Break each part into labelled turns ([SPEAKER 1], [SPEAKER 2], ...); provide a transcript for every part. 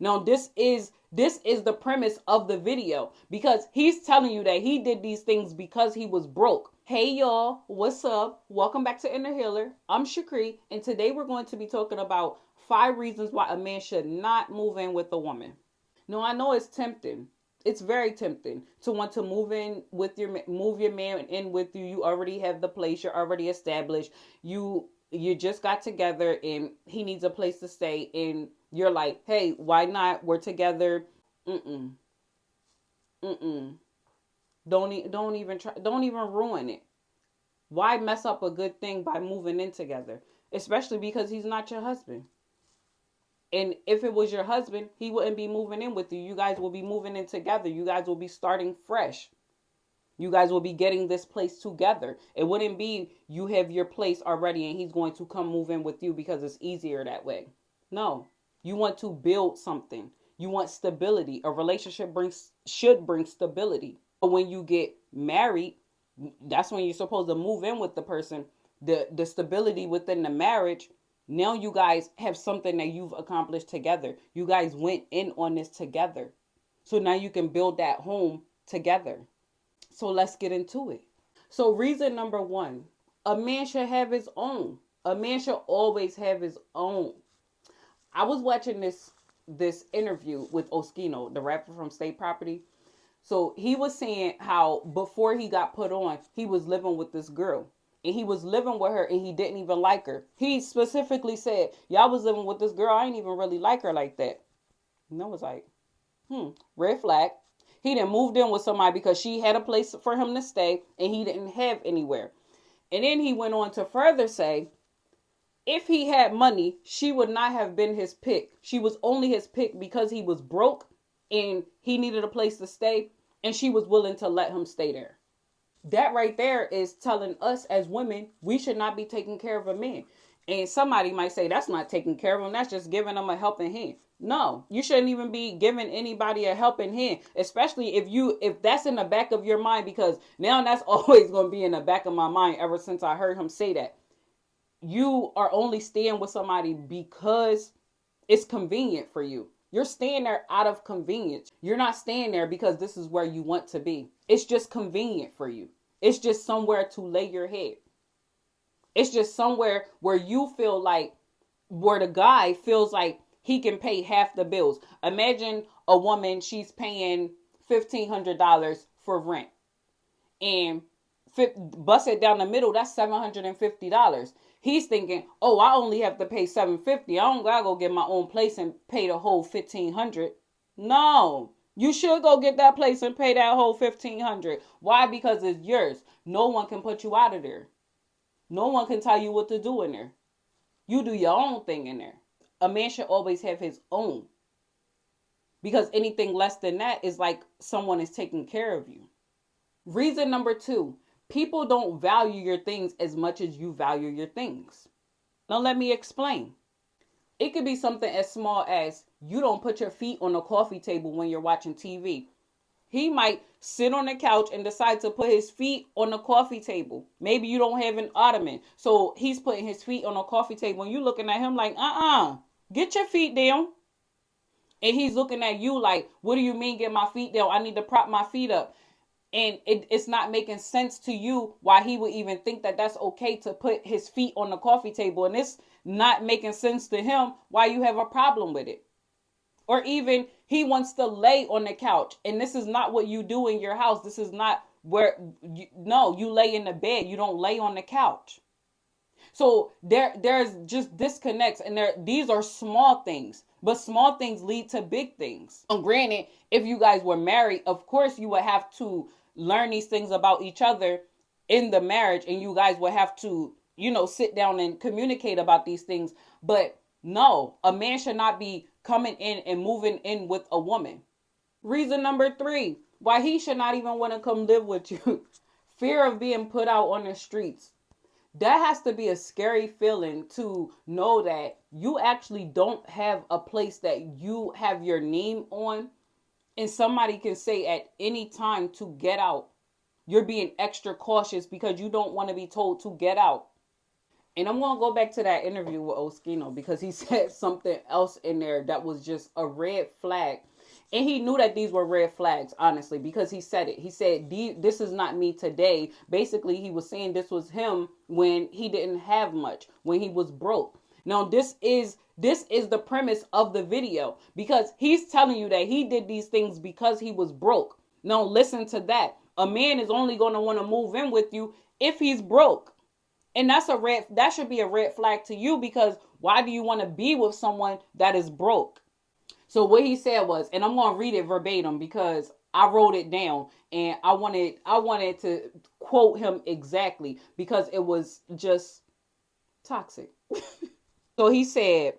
[SPEAKER 1] Now, this is the premise of the video, because he's telling you that he did these things because he was broke. Hey y'all, what's up? Welcome back to Inner Healer. I'm Shakri, and today we're going to be talking about 5 reasons why a man should not move in with a woman. Now, I know it's tempting. It's very tempting to want to move your man in with you. You already have the place. You're already established. You just got together, and he needs a place to stay. And you're like, hey, why not? We're together. Mm-mm. Mm-mm. Don't even try. Don't even ruin it. Why mess up a good thing by moving in together? Especially because he's not your husband. And if it was your husband, he wouldn't be moving in with you. You guys will be moving in together. You guys will be starting fresh. You guys will be getting this place together. It wouldn't be you have your place already and he's going to come move in with you because it's easier that way. No. You want to build something. You want stability. A relationship should bring stability. But when you get married, that's when you're supposed to move in with the person. The stability within the marriage. Now you guys have something that you've accomplished together. You guys went in on this together. So now you can build that home together. So let's get into it. So reason number 1, a man should have his own. A man should always have his own. I was watching this interview with Oskino, the rapper from State Property. So he was saying how before he got put on, he was living with this girl. And he was living with her and he didn't even like her. He specifically said, y'all was living with this girl. I ain't even really like her like that. And I was like, red flag. He done moved in with somebody because she had a place for him to stay and he didn't have anywhere. And then he went on to further say, if he had money, she would not have been his pick. She was only his pick because he was broke and he needed a place to stay and she was willing to let him stay there. That right there is telling us as women, we should not be taking care of a man. And somebody might say, that's not taking care of him. That's just giving him a helping hand. No, you shouldn't even be giving anybody a helping hand, especially if that's in the back of your mind, because now that's always going to be in the back of my mind ever since I heard him say that. You are only staying with somebody because it's convenient for you. You're staying there out of convenience. You're not staying there because this is where you want to be. It's just convenient for you. It's just somewhere to lay your head. It's just somewhere where you feel like, where the guy feels like he can pay half the bills. Imagine a woman, she's paying $1,500 for rent. And bust it down the middle, that's $750. He's thinking, oh, I only have to pay $750. I don't gotta go get my own place and pay the whole $1,500. No, you should go get that place and pay that whole $1,500. Why? Because it's yours. No one can put you out of there. No one can tell you what to do in there. You do your own thing in there. A man should always have his own. Because anything less than that is like someone is taking care of you. Reason number 2, people don't value your things as much as you value your things. Now let me explain. It could be something as small as you don't put your feet on the coffee table when you're watching TV. He might sit on the couch and decide to put his feet on the coffee table. Maybe you don't have an ottoman, so he's putting his feet on the coffee table and you looking at him like, get your feet down. And he's looking at you like, what do you mean get my feet down? I need to prop my feet up. And it's not making sense to you why he would even think that that's okay to put his feet on the coffee table. And it's not making sense to him why you have a problem with it. Or even he wants to lay on the couch. And this is not what you do in your house. This is not where, you lay in the bed. You don't lay on the couch. So there's just disconnects. And these are small things. But small things lead to big things. And granted, if you guys were married, of course you would have to learn these things about each other in the marriage. And you guys would have to, sit down and communicate about these things. But no, a man should not be coming in and moving in with a woman. Reason number 3, why he should not even want to come live with you. Fear of being put out on the streets. That has to be a scary feeling to know that you actually don't have a place that you have your name on, and somebody can say at any time to get out. You're being extra cautious because you don't want to be told to get out. And I'm going to go back to that interview with Oskino because he said something else in there that was just a red flag. And he knew that these were red flags, honestly, because he said it. He said, "This is not me today." Basically, he was saying this was him when he didn't have much, when he was broke. Now, this is the premise of the video because he's telling you that he did these things because he was broke. Now, listen to that. A man is only going to want to move in with you if he's broke. And that should be a red flag to you because why do you want to be with someone that is broke? So what he said was, and I'm going to read it verbatim because I wrote it down and I wanted to quote him exactly because it was just toxic. So he said,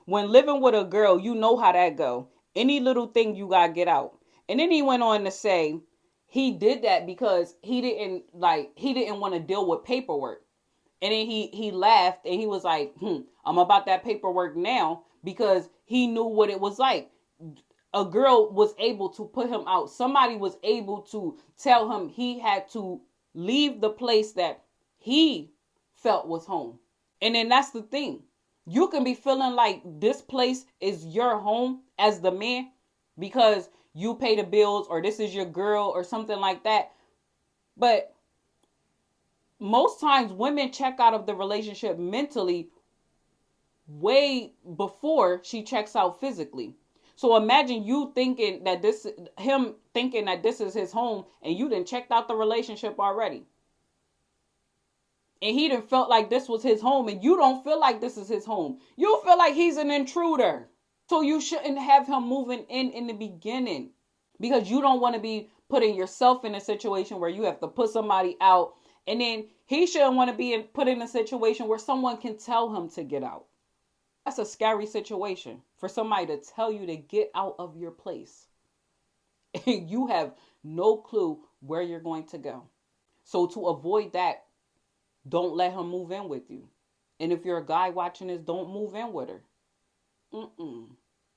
[SPEAKER 1] "When living with a girl, you know how that go. Any little thing you got to get out." And then he went on to say he did that because he didn't want to deal with paperwork. And then he laughed and he was like, "I'm about that paperwork now," because he knew what it was like. A girl was able to put him out. Somebody was able to tell him he had to leave the place that he felt was home. And then that's the thing. You can be feeling like this place is your home as the man because you pay the bills or this is your girl or something like that. But most times women check out of the relationship mentally way before she checks out physically. So imagine you thinking that this is his home and you done checked out the relationship already. And he done felt like this was his home and you don't feel like this is his home. You feel like he's an intruder. So you shouldn't have him moving in the beginning because you don't want to be putting yourself in a situation where you have to put somebody out. And then he shouldn't want to be put in a situation where someone can tell him to get out. That's a scary situation for somebody to tell you to get out of your place. And you have no clue where you're going to go. So to avoid that, don't let him move in with you. And if you're a guy watching this, don't move in with her. Mm-mm.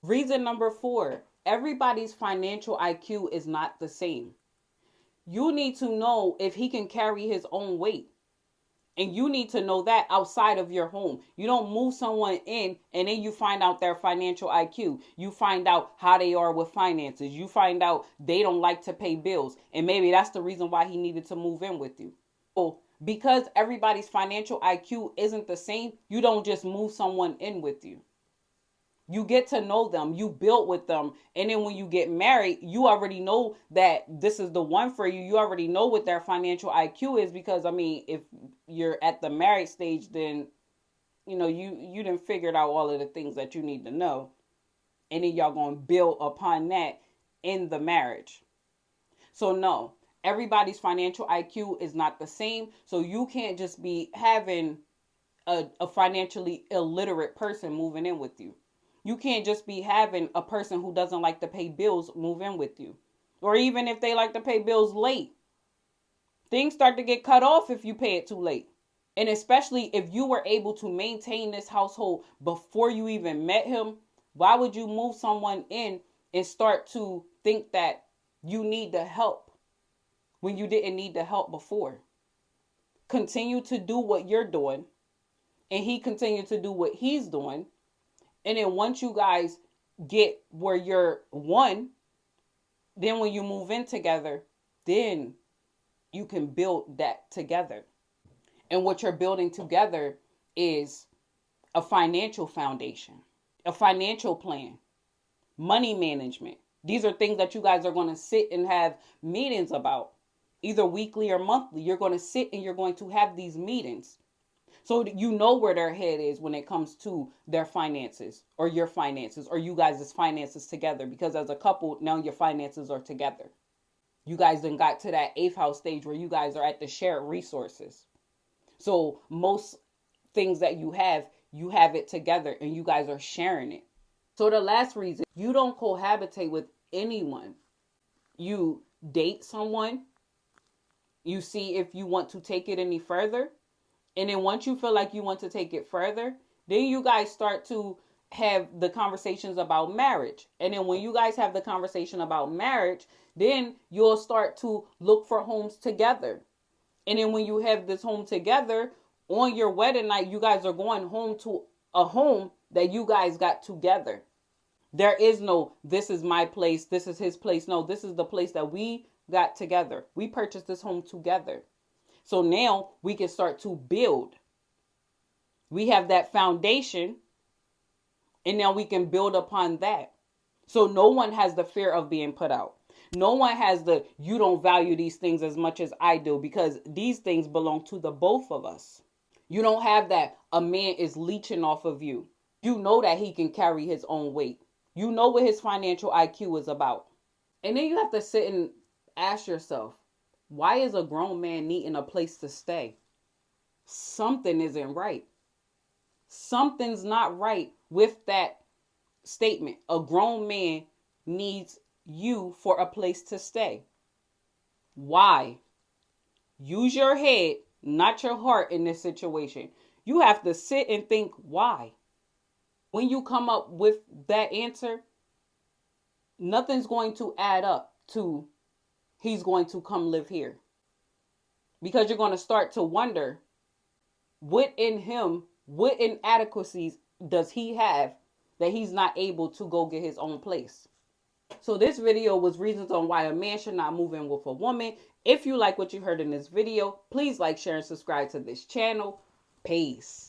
[SPEAKER 1] Reason number 4, everybody's financial IQ is not the same. You need to know if he can carry his own weight. And you need to know that outside of your home. You don't move someone in and then you find out their financial IQ. You find out how they are with finances. You find out they don't like to pay bills. And maybe that's the reason why he needed to move in with you. So because everybody's financial IQ isn't the same, you don't just move someone in with you. You get to know them, you build with them, and then when you get married, you already know that this is the one for you. You already know what their financial IQ is because I mean, if you're at the married stage, then you done figured out all of the things that you need to know, and then y'all gonna build upon that in the marriage. So no, everybody's financial IQ is not the same. So you can't just be having a financially illiterate person moving in with you. You can't just be having a person who doesn't like to pay bills move in with you. Or even if they like to pay bills late. Things start to get cut off if you pay it too late. And especially if you were able to maintain this household before you even met him, why would you move someone in and start to think that you need the help when you didn't need the help before? Continue to do what you're doing and he continue to do what he's doing. And then once you guys get where you're one, then when you move in together, then you can build that together. And what you're building together is a financial foundation, a financial plan, money management. These are things that you guys are going to sit and have meetings about, either weekly or monthly. You're going to sit and you're going to have these meetings so that you know where their head is when it comes to their finances or your finances or you guys' finances together. Because as a couple, now your finances are together. You guys then got to that 8th house stage where you guys are at the shared resources. So most things that you have it together and you guys are sharing it. So the last reason, you don't cohabitate with anyone. You date someone. You see if you want to take it any further. And then once you feel like you want to take it further, then you guys start to have the conversations about marriage. And then when you guys have the conversation about marriage, then you'll start to look for homes together. And then when you have this home together, on your wedding night, you guys are going home to a home that you guys got together. There is no, this is my place, this is his place. No, this is the place that we got together. We purchased this home together. So now we can start to build. We have that foundation, and now we can build upon that. So no one has the fear of being put out. No one has the, you don't value these things as much as I do, because these things belong to the both of us. You don't have that a man is leeching off of you. You know that he can carry his own weight. You know what his financial IQ is about. And then you have to sit and ask yourself, why is a grown man needing a place to stay? Something isn't right. Something's not right with that statement. A grown man needs you for a place to stay. Why? Use your head, not your heart in this situation. You have to sit and think why. When you come up with that answer, nothing's going to add up to he's going to come live here. Because you're going to start to wonder, what in him, what inadequacies does he have that he's not able to go get his own place? So this video was reasons on why a man should not move in with a woman. If you like what you heard in this video, please like, share, and subscribe to this channel. Peace.